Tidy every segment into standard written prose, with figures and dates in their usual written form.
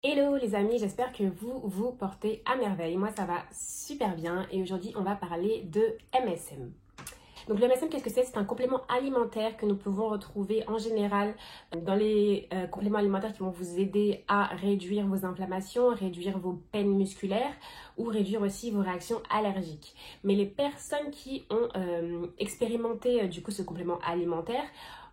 Hello les amis, j'espère que vous vous portez à merveille. Moi ça va super bien et aujourd'hui on va parler de MSM. Donc le MSM, qu'est-ce que c'est? C'est un complément alimentaire que nous pouvons retrouver en général dans les compléments alimentaires qui vont vous aider à réduire vos inflammations, réduire vos peines musculaires ou réduire aussi vos réactions allergiques. Mais les personnes qui ont expérimenté du coup ce complément alimentaire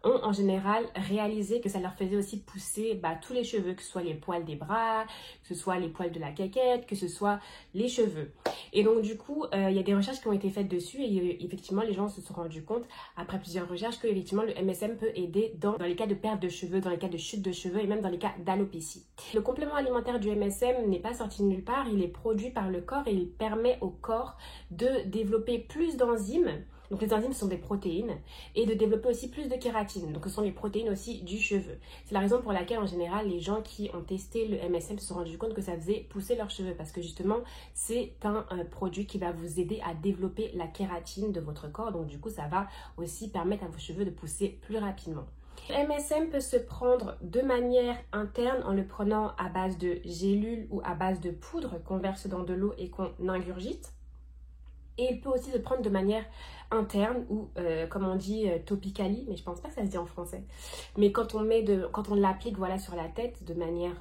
ont en général réalisé que ça leur faisait aussi pousser tous les cheveux, que ce soit les poils des bras, que ce soit les poils de la caquette, que ce soit les cheveux. Et donc du coup, il y a des recherches qui ont été faites dessus et effectivement les gens se sont rendus compte après plusieurs recherches que effectivement le MSM peut aider dans les cas de perte de cheveux, dans les cas de chute de cheveux et même dans les cas d'alopécie. Le complément alimentaire du MSM n'est pas sorti de nulle part, il est produit par le corps et il permet au corps de développer plus d'enzymes. Donc les enzymes sont des protéines et de développer aussi plus de kératine. Donc ce sont les protéines aussi du cheveu. C'est la raison pour laquelle en général les gens qui ont testé le MSM se sont rendus compte que ça faisait pousser leurs cheveux parce que justement c'est un produit qui va vous aider à développer la kératine de votre corps. Donc du coup ça va aussi permettre à vos cheveux de pousser plus rapidement. Le MSM peut se prendre de manière interne en le prenant à base de gélules ou à base de poudre qu'on verse dans de l'eau et qu'on ingurgite. Et il peut aussi se prendre de manière interne ou comme on dit topically, mais je pense pas que ça se dit en français. Mais quand on l'applique voilà, sur la tête de manière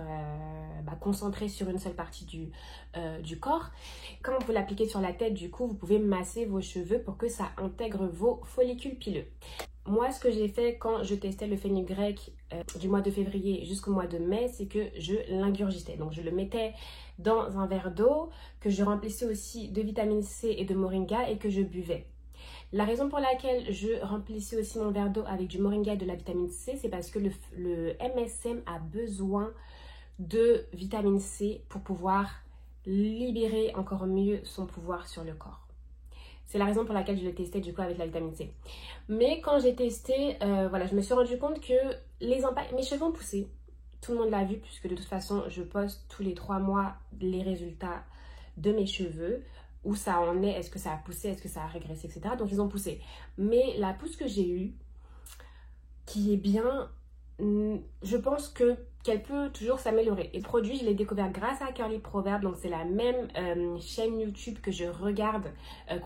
concentrée sur une seule partie du corps. Quand vous l'appliquez sur la tête, du coup, vous pouvez masser vos cheveux pour que ça intègre vos follicules pileux. Moi, ce que j'ai fait quand je testais le fenugrec du mois de février jusqu'au mois de mai, c'est que je l'ingurgitais. Donc, je le mettais dans un verre d'eau, que je remplissais aussi de vitamine C et de moringa et que je buvais. La raison pour laquelle je remplissais aussi mon verre d'eau avec du moringa et de la vitamine C, c'est parce que le MSM a besoin de vitamine C pour pouvoir libérer encore mieux son pouvoir sur le corps. C'est la raison pour laquelle je l'ai testé du coup avec la vitamine C. Mais quand j'ai testé, je me suis rendu compte que mes cheveux ont poussé. Tout le monde l'a vu puisque de toute façon, je poste tous les 3 mois les résultats de mes cheveux. Où ça en est, est-ce que ça a poussé, est-ce que ça a régressé, etc. Donc ils ont poussé. Mais la pousse que j'ai eue, qui est bien, je pense qu'elle peut toujours s'améliorer. Et le produit, je l'ai découvert grâce à Curly Proverb. Donc c'est la même chaîne YouTube que je regarde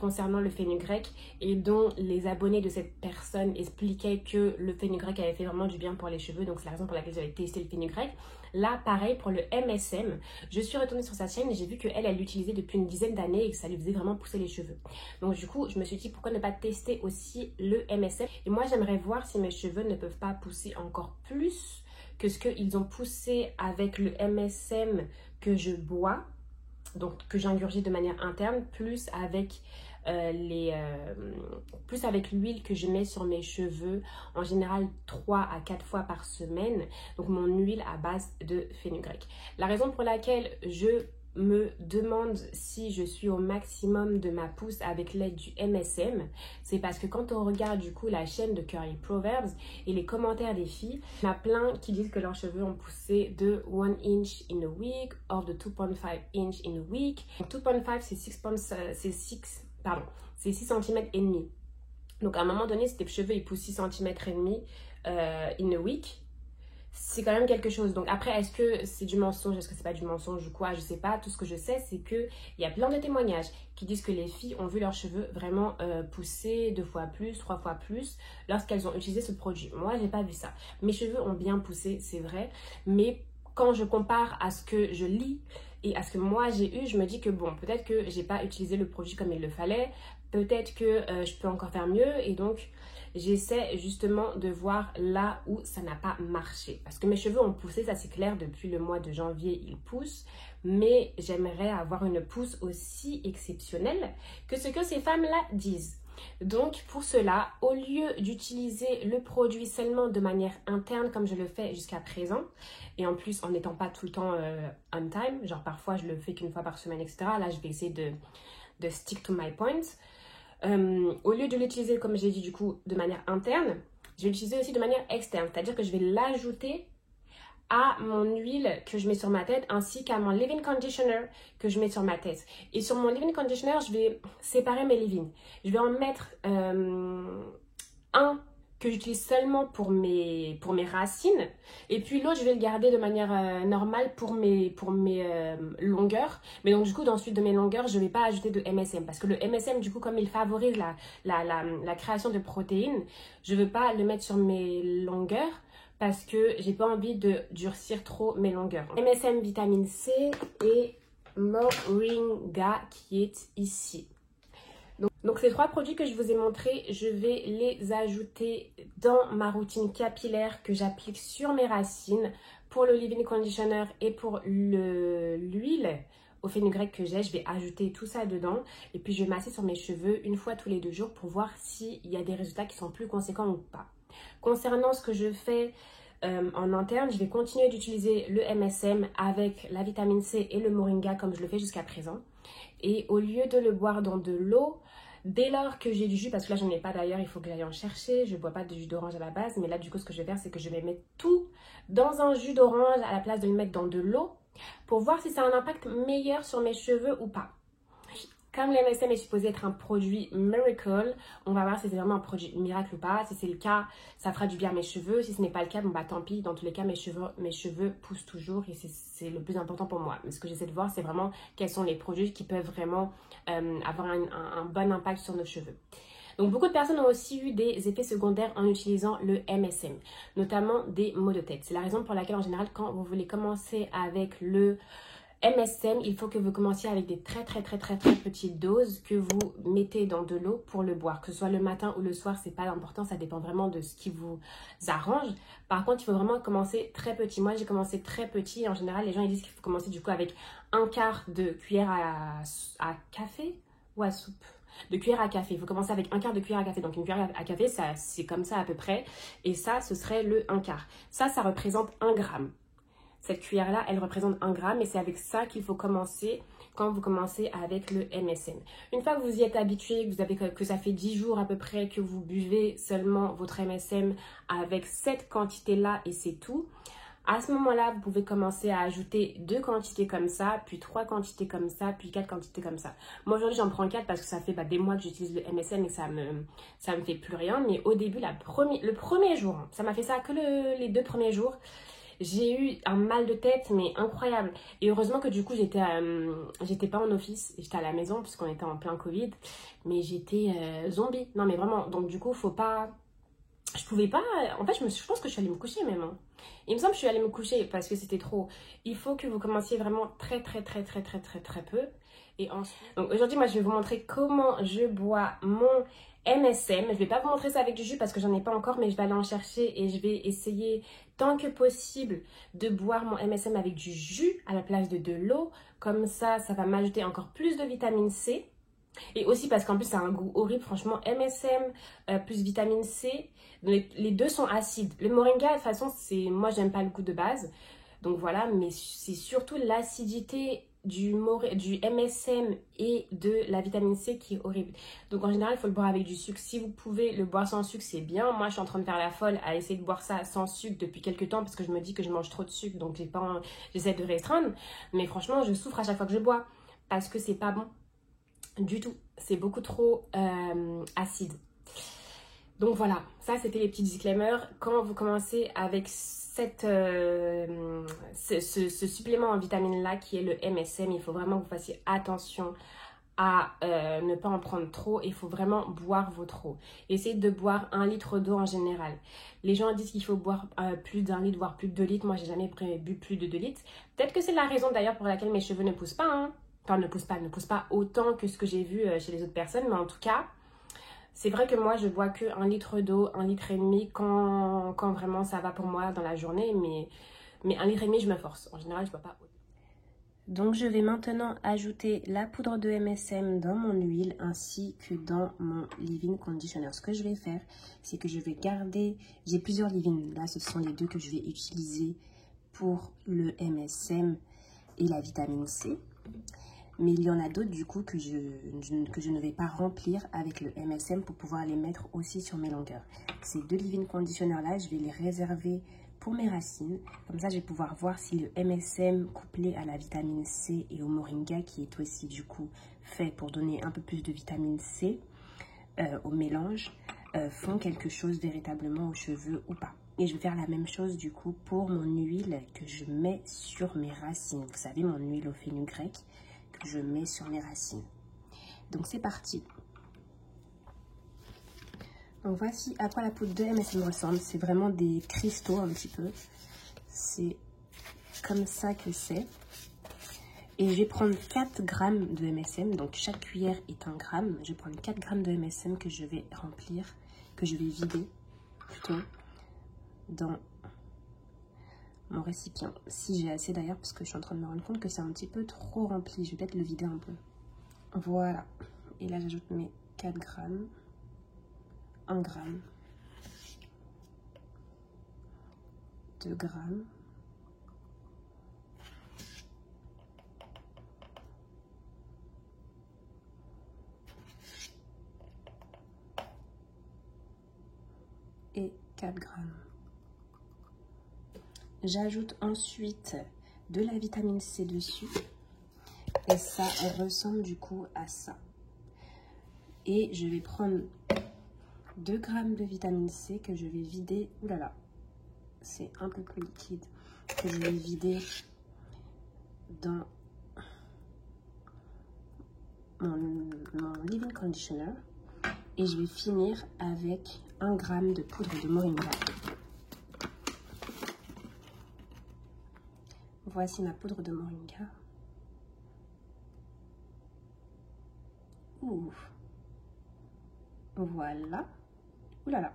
concernant le fenugrec et dont les abonnés de cette personne expliquaient que le fenugrec avait fait vraiment du bien pour les cheveux. Donc c'est la raison pour laquelle j'avais testé le fenugrec. Là, pareil pour le MSM, je suis retournée sur sa chaîne et j'ai vu qu'elle l'utilisait depuis une dizaine d'années et que ça lui faisait vraiment pousser les cheveux. Donc du coup, je me suis dit pourquoi ne pas tester aussi le MSM. Et moi, j'aimerais voir si mes cheveux ne peuvent pas pousser encore plus que ce qu'ils ont poussé avec le MSM que je bois, donc que j'ingurgite de manière interne, plus avec l'huile que je mets sur mes cheveux, en général 3 à 4 fois par semaine, donc mon huile à base de fenugrec. La raison pour laquelle je me demande si je suis au maximum de ma pousse avec l'aide du MSM, c'est parce que quand on regarde du coup la chaîne de Curly Proverbs et les commentaires des filles, il y en a plein qui disent que leurs cheveux ont poussé de 1 inch in a week or de 2.5 inch in a week. 2.5 c'est 6 cm et demi. Donc à un moment donné, si tes cheveux ils poussent 6 cm et demi in a week, c'est quand même quelque chose. Donc après, est-ce que c'est du mensonge, est-ce que c'est pas du mensonge ou quoi, je sais pas. Tout ce que je sais, c'est que il y a plein de témoignages qui disent que les filles ont vu leurs cheveux vraiment pousser 2 fois plus, 3 fois plus lorsqu'elles ont utilisé ce produit. Moi, j'ai pas vu ça. Mes cheveux ont bien poussé, c'est vrai, mais quand je compare à ce que je lis et à ce que moi j'ai eu, je me dis que bon, peut-être que j'ai pas utilisé le produit comme il le fallait, peut-être que je peux encore faire mieux et donc j'essaie justement de voir là où ça n'a pas marché. Parce que mes cheveux ont poussé, ça c'est clair, depuis le mois de janvier, ils poussent. Mais j'aimerais avoir une pousse aussi exceptionnelle que ce que ces femmes-là disent. Donc pour cela, au lieu d'utiliser le produit seulement de manière interne comme je le fais jusqu'à présent, et en plus en n'étant pas tout le temps on time, genre parfois je le fais qu'une fois par semaine, etc. Là je vais essayer de stick to my points. Au lieu de l'utiliser, comme j'ai dit du coup, de manière interne, je vais l'utiliser aussi de manière externe. C'est-à-dire que je vais l'ajouter à mon huile que je mets sur ma tête ainsi qu'à mon leave-in conditioner que je mets sur ma tête. Et sur mon leave-in conditioner, je vais séparer mes leave-in. Je vais en mettre un que j'utilise seulement pour mes racines. Et puis l'autre, je vais le garder de manière normale pour mes longueurs. Mais donc du coup, dans la suite de mes longueurs, je ne vais pas ajouter de MSM. Parce que le MSM, du coup, comme il favorise la création de protéines, je ne veux pas le mettre sur mes longueurs parce que j'ai pas envie de durcir trop mes longueurs. MSM vitamine C et Moringa qui est ici. Donc ces 3 produits que je vous ai montrés, je vais les ajouter dans ma routine capillaire que j'applique sur mes racines pour le leave-in conditioner et pour l'huile au fenugrec que j'ai. Je vais ajouter tout ça dedans et puis je vais masser sur mes cheveux une fois tous les 2 jours pour voir s'il y a des résultats qui sont plus conséquents ou pas. Concernant ce que je fais en interne, je vais continuer d'utiliser le MSM avec la vitamine C et le moringa comme je le fais jusqu'à présent. Et au lieu de le boire dans de l'eau, dès lors que j'ai du jus, parce que là j'en ai pas d'ailleurs, il faut que j'aille en chercher, je ne bois pas de jus d'orange à la base, mais là du coup ce que je vais faire c'est que je vais mettre tout dans un jus d'orange à la place de le mettre dans de l'eau pour voir si ça a un impact meilleur sur mes cheveux ou pas. Comme le MSM est supposé être un produit miracle, on va voir si c'est vraiment un produit miracle ou pas. Si c'est le cas, ça fera du bien à mes cheveux. Si ce n'est pas le cas, bon bah tant pis. Dans tous les cas, mes cheveux poussent toujours et c'est le plus important pour moi. Mais ce que j'essaie de voir, c'est vraiment quels sont les produits qui peuvent vraiment avoir un bon impact sur nos cheveux. Donc beaucoup de personnes ont aussi eu des effets secondaires en utilisant le MSM, notamment des maux de tête. C'est la raison pour laquelle en général, quand vous voulez commencer avec le MSM, il faut que vous commenciez avec des très petites doses que vous mettez dans de l'eau pour le boire. Que ce soit le matin ou le soir, c'est pas important, ça dépend vraiment de ce qui vous arrange. Par contre, il faut vraiment commencer très petit. Moi, j'ai commencé très petit. En général, les gens ils disent qu'il faut commencer du coup avec 1/4 de cuillère à café ou à soupe. De cuillère à café. Il faut commencer avec 1/4 de cuillère à café. Donc une cuillère à café, c'est comme ça à peu près. Et ça, ce serait le 1/4. Ça représente 1 gramme. Cette cuillère-là, elle représente 1 gramme et c'est avec ça qu'il faut commencer quand vous commencez avec le MSM. Une fois que vous y êtes habitué, que ça fait 10 jours à peu près que vous buvez seulement votre MSM avec cette quantité-là et c'est tout, à ce moment-là, vous pouvez commencer à ajouter 2 quantités comme ça, puis 3 quantités comme ça, puis 4 quantités comme ça. Moi, aujourd'hui, j'en prends 4 parce que ça fait des mois que j'utilise le MSM et ça me fait plus rien. Mais au début, le premier jour, ça m'a fait ça que les 2 premiers jours. J'ai eu un mal de tête, mais incroyable. Et heureusement que du coup, j'étais pas en office, j'étais à la maison puisqu'on était en plein Covid. Mais j'étais zombie. Non, mais vraiment. Donc du coup, faut pas... Je pouvais pas... En fait, je pense que je suis allée me coucher même. Hein. Il me semble que je suis allée me coucher parce que c'était trop. Il faut que vous commenciez vraiment très peu. Et ensuite... Donc aujourd'hui, moi, je vais vous montrer comment je bois mon MSM. Je vais pas vous montrer ça avec du jus parce que j'en ai pas encore, mais je vais aller en chercher et je vais essayer tant que possible de boire mon MSM avec du jus à la place de l'eau. Comme ça, ça va m'ajouter encore plus de vitamine C. Et aussi parce qu'en plus, ça a un goût horrible. Franchement, MSM plus vitamine C, les 2 sont acides. Le moringa, de toute façon, moi, j'aime pas le goût de base. Donc voilà, mais c'est surtout l'acidité du MSM et de la vitamine C qui est horrible. Donc en général, il faut le boire avec du sucre. Si vous pouvez le boire sans sucre, c'est bien. Moi, je suis en train de faire la folle à essayer de boire ça sans sucre depuis quelques temps parce que je me dis que je mange trop de sucre, donc j'essaie de restreindre. Mais franchement, je souffre à chaque fois que je bois parce que c'est pas bon du tout. C'est beaucoup trop acide. Donc voilà, ça c'était les petits disclaimers. Quand vous commencez avec ce supplément en vitamine là qui est le MSM, il faut vraiment que vous fassiez attention à ne pas en prendre trop. Il faut vraiment boire votre eau. Essayez de boire 1 litre d'eau en général. Les gens disent qu'il faut boire plus d'1 litre, voire plus de 2 litres. Moi, j'ai jamais bu plus de 2 litres. Peut-être que c'est la raison d'ailleurs pour laquelle mes cheveux ne poussent pas. Hein. Enfin, ne poussent pas autant que ce que j'ai vu chez les autres personnes. Mais en tout cas, c'est vrai que moi, je bois que 1 litre d'eau, 1,5 litre quand vraiment ça va pour moi dans la journée. Mais 1,5 litre, je me force. En général, je ne bois pas autant. Donc je vais maintenant ajouter la poudre de MSM dans mon huile ainsi que dans mon leave-in conditioner. Ce que je vais faire, c'est que je vais garder, j'ai plusieurs leave-in, là ce sont les 2 que je vais utiliser pour le MSM et la vitamine C. Mais il y en a d'autres du coup que je ne vais pas remplir avec le MSM pour pouvoir les mettre aussi sur mes longueurs. Ces 2 leave-in conditioners là, je vais les réserver pour mes racines. Comme ça, je vais pouvoir voir si le MSM couplé à la vitamine C et au moringa, qui est aussi du coup fait pour donner un peu plus de vitamine C au mélange, font quelque chose véritablement aux cheveux ou pas. Et je vais faire la même chose du coup pour mon huile que je mets sur mes racines. Vous savez, mon huile au fenugrec que je mets sur mes racines. Donc c'est parti. Donc voici à quoi la poudre de MSM ressemble. C'est vraiment des cristaux un petit peu. C'est comme ça que c'est. Et je vais prendre 4 grammes de MSM. Donc chaque cuillère est 1 gramme. Je vais prendre 4 grammes de MSM que je vais remplir, que je vais vider plutôt dans mon récipient. Si j'ai assez d'ailleurs, parce que je suis en train de me rendre compte que c'est un petit peu trop rempli. Je vais peut-être le vider un peu. Voilà. Et là j'ajoute mes 4 grammes. 1 gramme, 2 grammes, et 4 grammes. J'ajoute ensuite de la vitamine C dessus et ça ressemble du coup à ça. Et je vais prendre 2 grammes de vitamine C que je vais vider. Ouh là là, c'est un peu plus liquide. Que je vais vider dans mon leave-in conditioner. Et je vais finir avec 1 gramme de poudre de moringa. Voici ma poudre de moringa. Ouh. Voilà. Ouh là là.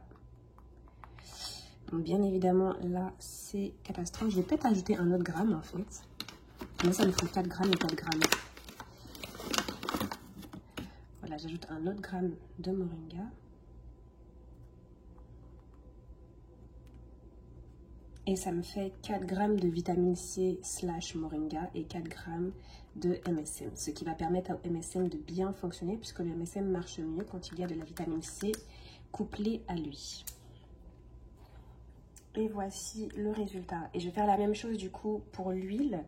Donc, bien évidemment, là, c'est catastrophe. Je vais peut-être ajouter un autre gramme, en fait. Mais ça me fait 4 grammes et 4 grammes. Voilà, j'ajoute un autre gramme de moringa. Et ça me fait 4 grammes de vitamine C / moringa et 4 grammes de MSM. Ce qui va permettre au MSM de bien fonctionner, puisque le MSM marche mieux quand il y a de la vitamine C couplée à lui. Et voici le résultat. Et je vais faire la même chose du coup pour l'huile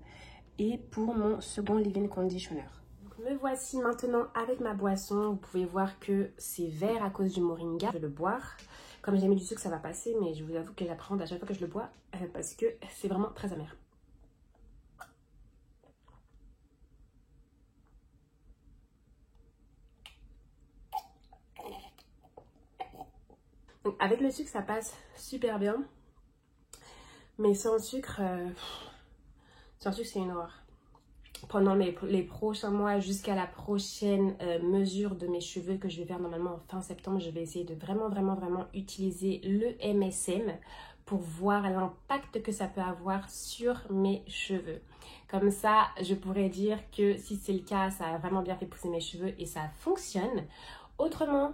et pour mon second leave-in conditioner. Donc, me voici maintenant avec ma boisson. Vous pouvez voir que c'est vert à cause du moringa. Je vais le boire. Comme j'ai mis du sucre, ça va passer, mais je vous avoue que j'appréhende à chaque fois que je le bois parce que c'est vraiment très amer. Donc, avec le sucre, ça passe super bien. Mais sans sucre, c'est une horreur. Pendant les prochains mois, jusqu'à la prochaine mesure de mes cheveux que je vais faire normalement en fin septembre, je vais essayer de vraiment utiliser le MSM pour voir l'impact que ça peut avoir sur mes cheveux. Comme ça, je pourrais dire que si c'est le cas, ça a vraiment bien fait pousser mes cheveux et ça fonctionne. Autrement,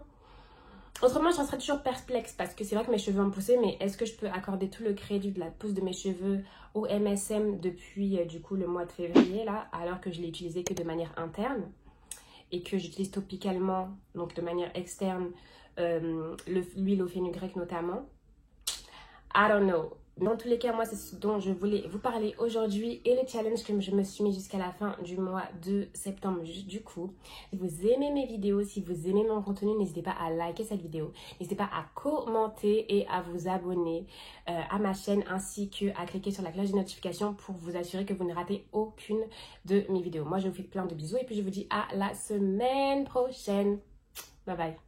j'en serais toujours perplexe parce que c'est vrai que mes cheveux ont poussé, mais est-ce que je peux accorder tout le crédit de la pousse de mes cheveux au MSM depuis du coup le mois de février là, alors que je l'ai utilisé que de manière interne et que j'utilise topicalement, donc de manière externe, l'huile au fenugrec notamment. I don't know. Dans tous les cas, moi, c'est ce dont je voulais vous parler aujourd'hui et le challenge que je me suis mis jusqu'à la fin du mois de septembre. Du coup, si vous aimez mes vidéos, si vous aimez mon contenu, n'hésitez pas à liker cette vidéo. N'hésitez pas à commenter et à vous abonner à ma chaîne ainsi qu'à cliquer sur la cloche de notification pour vous assurer que vous ne ratez aucune de mes vidéos. Moi, je vous fais plein de bisous et puis je vous dis à la semaine prochaine. Bye bye.